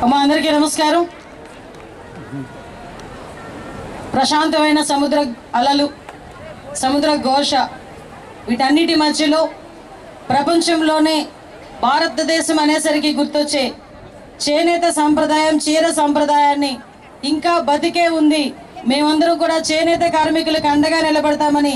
అమ్మా అందరికీ నమస్కారం. ప్రశాంతమైన సముద్ర అలలు, సముద్ర ఘోష, వీటన్నిటి మధ్యలో ప్రపంచంలోనే భారతదేశం అనేసరికి గుర్తొచ్చే చేనేత సంప్రదాయం, చీర సంప్రదాయాన్ని ఇంకా బతికే ఉంది. మేమందరం కూడా చేనేత కార్మికులకు అండగా నిలబడతామని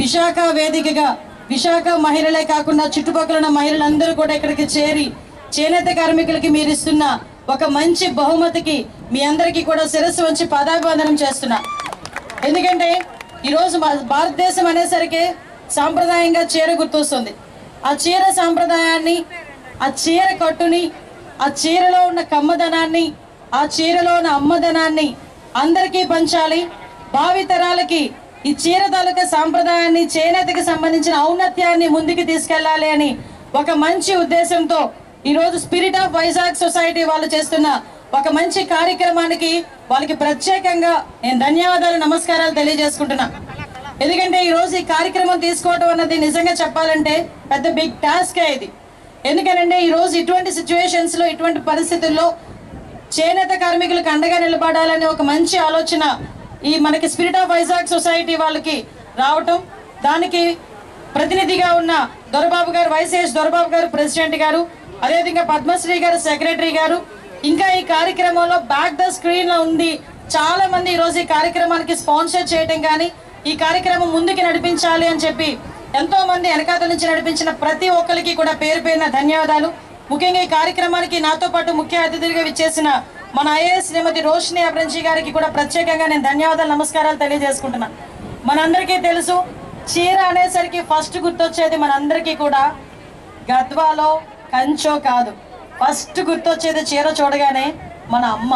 విశాఖ వేదికగా విశాఖ మహిళలే కాకుండా చుట్టుపక్కల ఉన్న మహిళలందరూ కూడా ఇక్కడికి చేరి చేనేత కార్మికులకి మీరు ఇస్తున్న ఒక మంచి బహుమతికి మీ అందరికీ కూడా శిరస్సు వంచి పాదాభివందనం చేస్తున్నా. ఎందుకంటే ఈరోజు భారతదేశం అనేసరికి సాంప్రదాయంగా చీర గుర్తొస్తుంది. ఆ చీర సాంప్రదాయాన్ని, ఆ చీర కట్టుని, ఆ చీరలో ఉన్న కమ్మదనాన్ని, ఆ చీరలో ఉన్న అమ్మదనాన్ని అందరికీ పంచాలి. భావి తరాలకి ఈ చీర తాలూకా సాంప్రదాయాన్ని, చేనేతకి సంబంధించిన ఔన్నత్యాన్ని ముందుకు తీసుకెళ్లాలి అని ఒక మంచి ఉద్దేశంతో ఈరోజు స్పిరిట్ ఆఫ్ వైజాగ్ సొసైటీ వాళ్ళు చేస్తున్న ఒక మంచి కార్యక్రమానికి వాళ్ళకి ప్రత్యేకంగా నేను ధన్యవాదాలు, నమస్కారాలు తెలియజేసుకుంటున్నా. ఎందుకంటే ఈరోజు ఈ కార్యక్రమం తీసుకోవడం అన్నది నిజంగా చెప్పాలంటే పెద్ద బిగ్ టాస్కే ఇది. ఎందుకనంటే ఈరోజు ఇటువంటి సిచ్యువేషన్స్ లో, ఇటువంటి పరిస్థితుల్లో చేనేత కార్మికులకు అండగా నిలబడాలనే ఒక మంచి ఆలోచన ఈ మనకి స్పిరిట్ ఆఫ్ వైజాగ్ సొసైటీ వాళ్ళకి రావటం, దానికి ప్రతినిధిగా ఉన్న దొరబాబు గారు, వైఎస్ దొరబాబు గారు ప్రెసిడెంట్ గారు, అదేవిధంగా పద్మశ్రీ గారు సెక్రటరీ గారు, ఇంకా ఈ కార్యక్రమంలో బ్యాక్ ద స్క్రీన్ లో ఉంది చాలా మంది ఈరోజు ఈ కార్యక్రమానికి స్పాన్సర్ చేయడం కానీ, ఈ కార్యక్రమం ముందుకు నడిపించాలి అని చెప్పి ఎంతో మంది వెనకాతల నుంచి నడిపించిన ప్రతి ఒక్కరికి కూడా పేరు పేరున ధన్యవాదాలు. ముఖ్యంగా ఈ కార్యక్రమానికి నాతో పాటు ముఖ్య అతిథులుగా విచ్చేసిన మన ఐఏఎస్ శ్రీమతి రోషిని అబ్రంజీ గారికి కూడా ప్రత్యేకంగా నేను ధన్యవాదాలు, నమస్కారాలు తెలియజేసుకుంటున్నా. మనందరికీ తెలుసు, చీర అనేసరికి ఫస్ట్ గుర్తొచ్చేది మనందరికీ కూడా గద్వాలో కంచో కాదు, ఫస్ట్ గుర్తొచ్చేది చీర చూడగానే మన అమ్మ.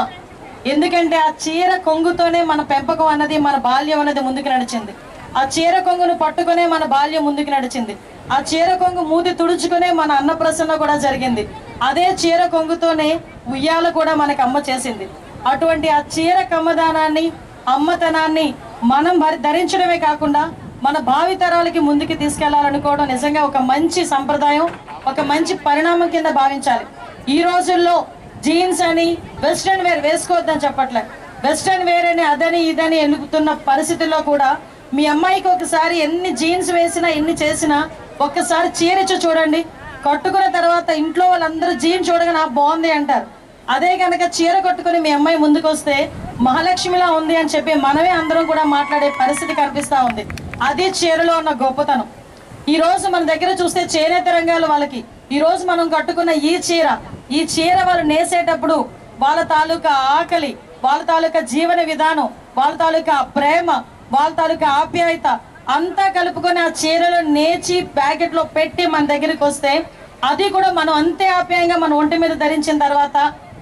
ఎందుకంటే ఆ చీర కొంగుతోనే మన పెంపకం అన్నది, మన బాల్యం అన్నది ముందుకు నడిచింది. ఆ చీర కొంగును పట్టుకునే మన బాల్యం ముందుకు నడిచింది. ఆ చీర కొంగు మూతి తుడుచుకునే మన అన్నప్రసన్న కూడా జరిగింది. అదే చీర కొంగుతోనే ఉయ్యాల కూడా మనకు అమ్మ చేసింది. అటువంటి ఆ చీర కమ్మదానాన్ని, అమ్మతనాన్ని మనం ధరించడమే కాకుండా మన భావితరాలకి ముందుకు తీసుకెళ్లాలనుకోవడం నిజంగా ఒక మంచి సంప్రదాయం, ఒక మంచి పరిణామం కింద భావించాలి. ఈ రోజుల్లో జీన్స్ అని వెస్ట్రన్ వేర్ వేసుకోవద్దని చెప్పట్లే, వెస్ట్రన్ వేర్ అని అదని ఇదని ఎలుగుతున్న పరిస్థితుల్లో కూడా మీ అమ్మాయికి ఒకసారి ఎన్ని జీన్స్ వేసినా, ఎన్ని చేసినా ఒక్కసారి చీరచ్చు చూడండి. కట్టుకున్న తర్వాత ఇంట్లో వాళ్ళందరూ జీన్స్ చూడగానే బాగుంది అంటారు. అదే కనుక చీర కట్టుకుని మీ అమ్మాయి ముందుకు వస్తే మహాలక్ష్మిలా ఉంది అని చెప్పి మనమే అందరం కూడా మాట్లాడే పరిస్థితి కనిపిస్తా ఉంది. అది చీరలో ఉన్న గొప్పతనం. ఈ రోజు మన దగ్గర చూస్తే చేనేత రంగాలు వాళ్ళకి ఈ రోజు మనం కట్టుకున్న ఈ చీర వాళ్ళు నేసేటప్పుడు వాళ్ళ తాలూకా ఆకలి, వాళ్ళ తాలూకా జీవన విధానం, వాళ్ళ తాలూకా ప్రేమ, వాళ్ళ తాలూకా ఆప్యాయత అంతా కలుపుకొని ఆ చీరలో నేచి ప్యాకెట్ లో పెట్టి మన దగ్గరికి వస్తే అది కూడా మనం అంతే ఆప్యాయంగా మన ఒంటి మీద ధరించిన తర్వాత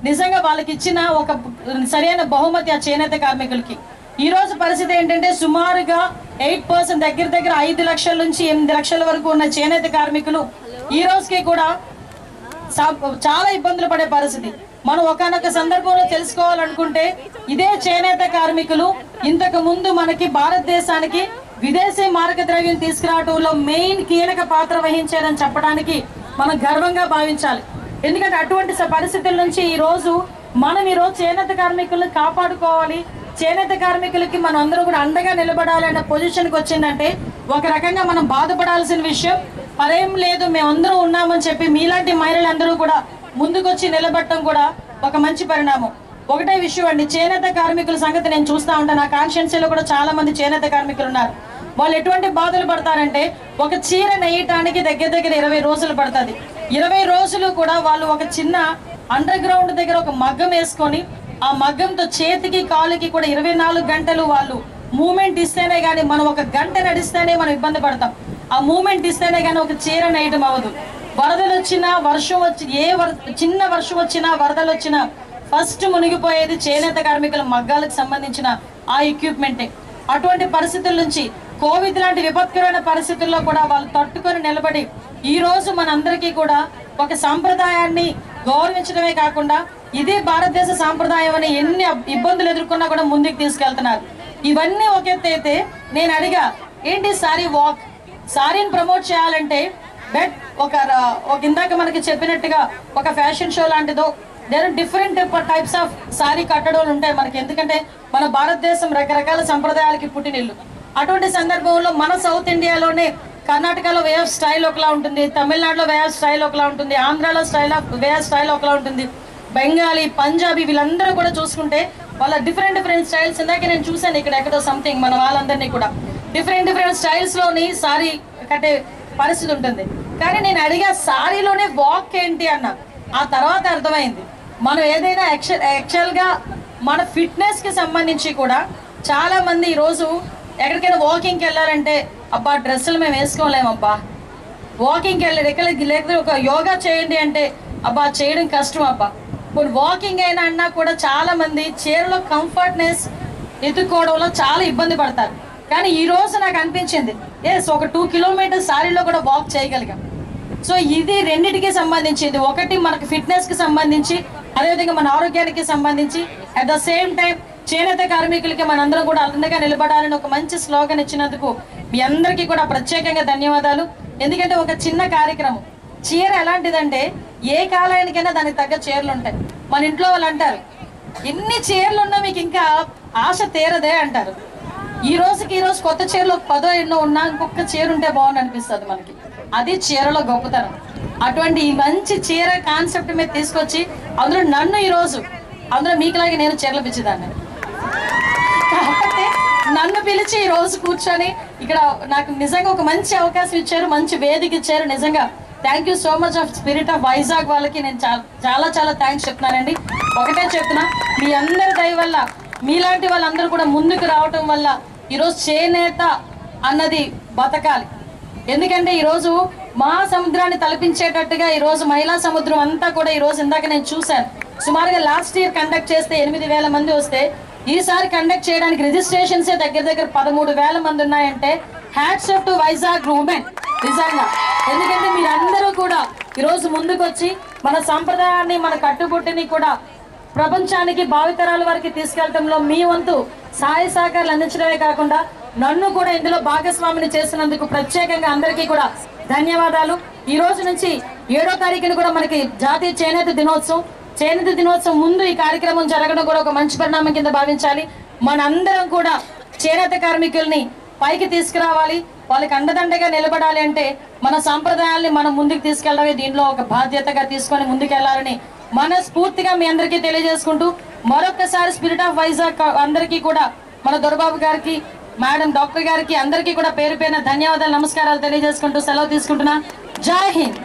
నిజంగా వాళ్ళకి ఇచ్చిన ఒక సరైన బహుమతి ఆ చేనేత కార్మికులకి. ఈ రోజు పరిస్థితి ఏంటంటే సుమారుగా 8% దగ్గర 5 లక్షల నుంచి 8 లక్షల వరకు ఉన్న చేనేత కార్మికులు ఈ రోజుకి కూడా చాలా ఇబ్బందులు పడే పరిస్థితి. మనం ఒకనొక సందర్భంలో తెలుసుకోవాలనుకుంటే ఇదే చేనేత కార్మికులు ఇంతకు ముందు మనకి భారతదేశానికి విదేశీ మారక ద్రవ్యం తీసుకురావడంలో మెయిన్ కీలక పాత్ర వహించారని చెప్పడానికి మనం గర్వంగా భావించాలి. ఎందుకంటే అటువంటి పరిస్థితుల నుంచి ఈరోజు చేనేత కార్మికులను కాపాడుకోవాలి, చేనేత కార్మికులకి మనం అందరూ కూడా అండగా నిలబడాలి అన్న పొజిషన్కి వచ్చిందంటే ఒక రకంగా మనం బాధపడాల్సిన విషయం. పరేం లేదు, మేమందరూ ఉన్నామని చెప్పి మీలాంటి మహిళలందరూ కూడా ముందుకొచ్చి నిలబడటం కూడా ఒక మంచి పరిణామం. ఒకటే విషయం అండి, చేనేత కార్మికుల సంగతి నేను చూస్తూ ఉంటాను. నా కాన్స్టిట్యున్సీలో కూడా చాలా మంది చేనేత కార్మికులు ఉన్నారు. వాళ్ళు ఎటువంటి బాధలు పడతారంటే ఒక చీర నెయ్యటానికి దగ్గర 20 రోజులు పడుతుంది. 20 రోజులు కూడా వాళ్ళు ఒక చిన్న అండర్ గ్రౌండ్ దగ్గర ఒక మగ్గం వేసుకొని ఆ మగ్గంతో చేతికి కాలుకి కూడా 24 గంటలు వాళ్ళు మూమెంట్ ఇస్తేనే కానీ, మనం ఒక గంట నడిస్తేనే మనం ఇబ్బంది పడతాం. ఆ మూమెంట్ ఇస్తేనే కానీ ఒక చీర నేయటం అవ్వదు. వరదలు వచ్చినా, వర్షం వచ్చి చిన్న వర్షం వచ్చినా, వరదలు వచ్చినా ఫస్ట్ మునిగిపోయేది చేనేత కార్మికుల మగ్గాలకు సంబంధించిన ఆ ఎక్విప్మెంటే. అటువంటి పరిస్థితుల నుంచి కోవిడ్ లాంటి విపత్కరమైన పరిస్థితుల్లో కూడా వాళ్ళు తట్టుకొని నిలబడి ఈ రోజు మనందరికీ కూడా ఒక సాంప్రదాయాన్ని గౌరవించడమే కాకుండా ఇదే భారతదేశ సాంప్రదాయం అని ఎన్ని ఇబ్బందులు ఎదుర్కొన్నా కూడా ముందుకు తీసుకెళ్తున్నారు. ఇవన్నీ ఒక ఎత్తు అయితే నేను అడిగా, ఏంటి సారీ వాక్, సారీని ప్రమోట్ చేయాలంటే బెట్ ఒక ఇందాక మనకి చెప్పినట్టుగా ఒక ఫ్యాషన్ షో లాంటిదో there different types of sari కట్టడాలు ఉంటాయి మనకి. ఎందుకంటే మన భారతదేశం రకరకాల సంప్రదాయాలకి పుట్టినిల్లు. అటువంటి సందర్భంలో మన సౌత్ ఇండియాలోనే కర్ణాటకలో వే ఆఫ్ స్టైల్ ఒకలా ఉంటుంది, తమిళనాడులో వే ఆఫ్ స్టైల్ ఒకలా ఉంటుంది, ఆంధ్రాలో వే ఆఫ్ స్టైల్ ఒకలా ఉంటుంది, బెంగాలీ, పంజాబీ వీళ్ళందరూ కూడా చూసుకుంటే వాళ్ళ డిఫరెంట్ స్టైల్స్. ఇందాక నేను చూశాను ఇక్కడ ఎక్కడో సంథింగ్ మన వాళ్ళందరినీ కూడా డిఫరెంట్ స్టైల్స్లోని సారీ కట్టే పరిస్థితి ఉంటుంది. కానీ నేను అడిగా సారీలోనే వాక్ ఏంటి అన్న. ఆ తర్వాత అర్థమైంది మనం ఏదైనా యాక్చువల్గా మన ఫిట్నెస్కి సంబంధించి కూడా చాలామంది ఈరోజు ఎక్కడికైనా వాకింగ్కి వెళ్ళాలంటే అబ్బా డ్రెస్సులు మేము వేసుకోలేమబ్బా, వాకింగ్కి వెళ్ళారు లేకపోతే ఒక యోగా చేయండి అంటే అబ్బా చేయడం కష్టం అబ్బా. ఇప్పుడు వాకింగ్ అయినా అన్నా కూడా చాలామంది చీరలో కంఫర్ట్నెస్ ఎత్తుకోవడంలో చాలా ఇబ్బంది పడతారు. కానీ ఈరోజు నాకు అనిపించింది ఒక 2 కిలోమీటర్స్ సారీలో కూడా వాక్ చేయగలిగాం. సో ఇది రెండింటికి సంబంధించింది. ఒకటి మనకు ఫిట్నెస్కి సంబంధించి, అదేవిధంగా మన ఆరోగ్యానికి సంబంధించి, అట్ ద సేమ్ టైం చేనేత కార్మికులకి మనందరం కూడా అండగా నిలబడాలని ఒక మంచి స్లోగన్ ఇచ్చినందుకు మీ అందరికీ కూడా ప్రత్యేకంగా ధన్యవాదాలు. ఎందుకంటే ఒక చిన్న కార్యక్రమం. చీర ఎలాంటిదంటే ఏ కాలానికైనా దానికి తగ్గ చీరలు ఉంటాయి. మన ఇంట్లో వాళ్ళు అంటారు ఎన్ని చీరలు ఉన్నా మీకు ఇంకా ఆశ తీరదే అంటారు. ఈ రోజు కొత్త చీరలు 10 ఎన్నో ఉన్నా ఇంకొక చీర ఉంటే బాగుంది అనిపిస్తుంది మనకి. అది చీరలో గొప్పతనం. అటువంటి ఈ మంచి చీర కాన్సెప్ట్ మీద తీసుకొచ్చి అందులో నన్ను ఈరోజు అందులో మీకులాగే నేను చీరలు పిచ్చిదాన్ని కాబట్టి నన్ను పిలిచి ఈ రోజు కూర్చొని ఇక్కడ నాకు నిజంగా ఒక మంచి అవకాశం ఇచ్చారు, మంచి వేదిక ఇచ్చారు. నిజంగా thank you so much of spirit of Vizag వాళ్ళకి నేను చాలా థ్యాంక్స్ చెప్తున్నానండి. ఒకటే చెప్తున్నా, మీ అందరి దయ వల్ల మీలాంటి వాళ్ళందరూ కూడా ముందుకు రావటం వల్ల ఈరోజు చేనేత అన్నది బతకాలి. ఎందుకంటే ఈరోజు మహాసముద్రాన్ని తలపించేటట్టుగా ఈరోజు మహిళా సముద్రం అంతా కూడా ఈరోజు ఇందాక నేను చూశాను. సుమారుగా లాస్ట్ ఇయర్ కండక్ట్ చేస్తే 8,000 మంది వస్తే ఈసారి కండక్ట్ చేయడానికి రిజిస్ట్రేషన్సే దగ్గర 13,000 మంది ఉన్నాయంటే hats off to Vizag women నిజంగా. ఎందుకంటే మీరందరూ కూడా ఈరోజు ముందుకు వచ్చి మన సంప్రదాయాన్ని, మన కట్టుబొట్టుని కూడా ప్రపంచానికి, భావితరాల వారికి తీసుకెళ్లడంలో మీ వంతు సహాయ సహకారాలు అందించడమే కాకుండా నన్ను కూడా ఇందులో భాగస్వామిని చేసినందుకు ప్రత్యేకంగా అందరికీ కూడా ధన్యవాదాలు. ఈ రోజు నుంచి 7వ తారీఖున కూడా మనకి జాతీయ చేనేత దినోత్సవం. చేనేత దినోత్సవం ముందు ఈ కార్యక్రమం జరగడం కూడా ఒక మంచి పరిణామం కింద భావించాలి. మనందరం కూడా చేనేత కార్మికుల్ని పైకి తీసుకురావాలి, వాళ్ళకి అండదండగా నిలబడాలి. అంటే మన సాంప్రదాయాల్ని మనం ముందుకు తీసుకెళ్ళడమే దీనిలో ఒక బాధ్యతగా తీసుకొని ముందుకెళ్లాలని మనస్ఫూర్తిగా మీ అందరికీ తెలియజేసుకుంటూ మరొకసారి స్పిరిట్ ఆఫ్ వైజాగ్ అందరికీ కూడా మన దొరబాబు గారికి, మేడం డాక్టర్ గారికి అందరికీ కూడా పేరు పేరున ధన్యవాదాలు, నమస్కారాలు తెలియజేసుకుంటూ సెలవు తీసుకుంటున్నా. జై హింద్.